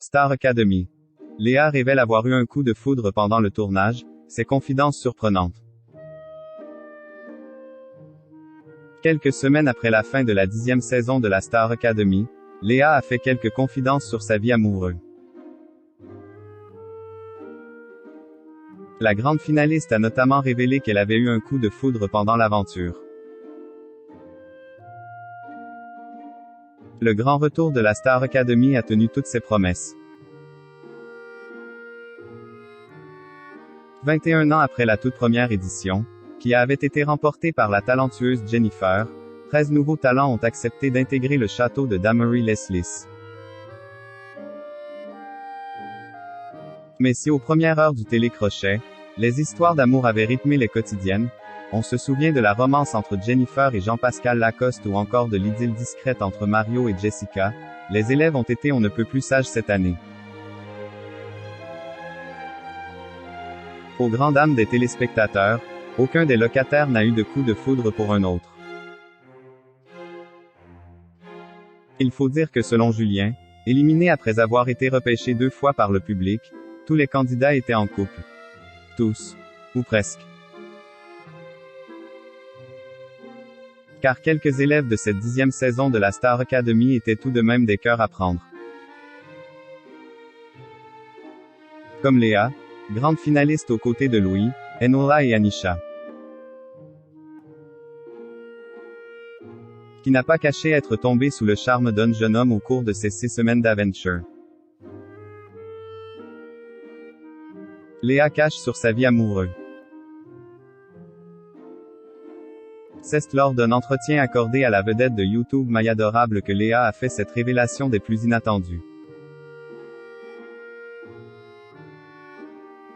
Star Academy. Léa révèle avoir eu un coup de foudre pendant le tournage, ses confidences surprenantes. Quelques semaines après la fin de la 10e saison de la Star Academy, Léa a fait quelques confidences sur sa vie amoureuse. La grande finaliste a notamment révélé qu'elle avait eu un coup de foudre pendant l'aventure. Le grand retour de la Star Academy a tenu toutes ses promesses. 21 ans après la toute première édition, qui avait été remportée par la talentueuse Jennifer, 13 nouveaux talents ont accepté d'intégrer le château de Damery Leslie. Mais si aux premières heures du télécrochet, les histoires d'amour avaient rythmé les quotidiennes, on se souvient de la romance entre Jennifer et Jean-Pascal Lacoste ou encore de l'idylle discrète entre Mario et Jessica, les élèves ont été on ne peut plus sages cette année. Aux grandes dames des téléspectateurs, aucun des locataires n'a eu de coup de foudre pour un autre. Il faut dire que selon Julien, éliminé après avoir été repêché 2 fois par le public, tous les candidats étaient en couple. Tous. Ou presque. Car quelques élèves de cette 10e saison de la Star Academy étaient tout de même des cœurs à prendre. Comme Léa, grande finaliste aux côtés de Louis, Enola et Anisha. Qui n'a pas caché être tombée sous le charme d'un jeune homme au cours de ses 6 semaines d'aventure. Léa cache sur sa vie amoureuse. C'est lors d'un entretien accordé à la vedette de YouTube Mayadorable que Léa a fait cette révélation des plus inattendues.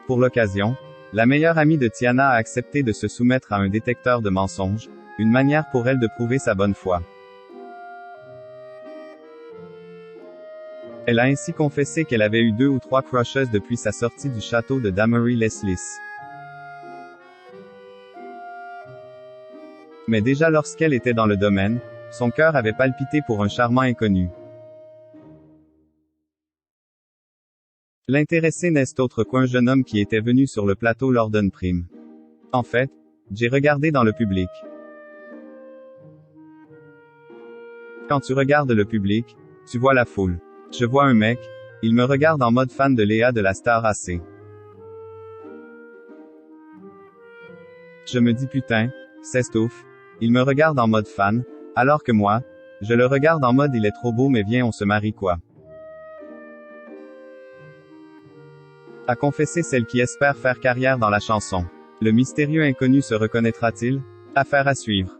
Pour l'occasion, la meilleure amie de Tiana a accepté de se soumettre à un détecteur de mensonges, une manière pour elle de prouver sa bonne foi. Elle a ainsi confessé qu'elle avait eu 2 ou 3 crushes depuis sa sortie du château de Damery Leslie. Mais déjà lorsqu'elle était dans le domaine, son cœur avait palpité pour un charmant inconnu. L'intéressé n'est autre qu'un jeune homme qui était venu sur le plateau lors d'une prime. En fait, j'ai regardé dans le public. Quand tu regardes le public, tu vois la foule. Je vois un mec, il me regarde en mode fan de Léa de la Star AC. Je me dis putain, c'est ouf. Il me regarde en mode fan, alors que moi, je le regarde en mode il est trop beau mais viens on se marie quoi. A confessé celle qui espère faire carrière dans la chanson. Le mystérieux inconnu se reconnaîtra-t-il? Affaire à suivre.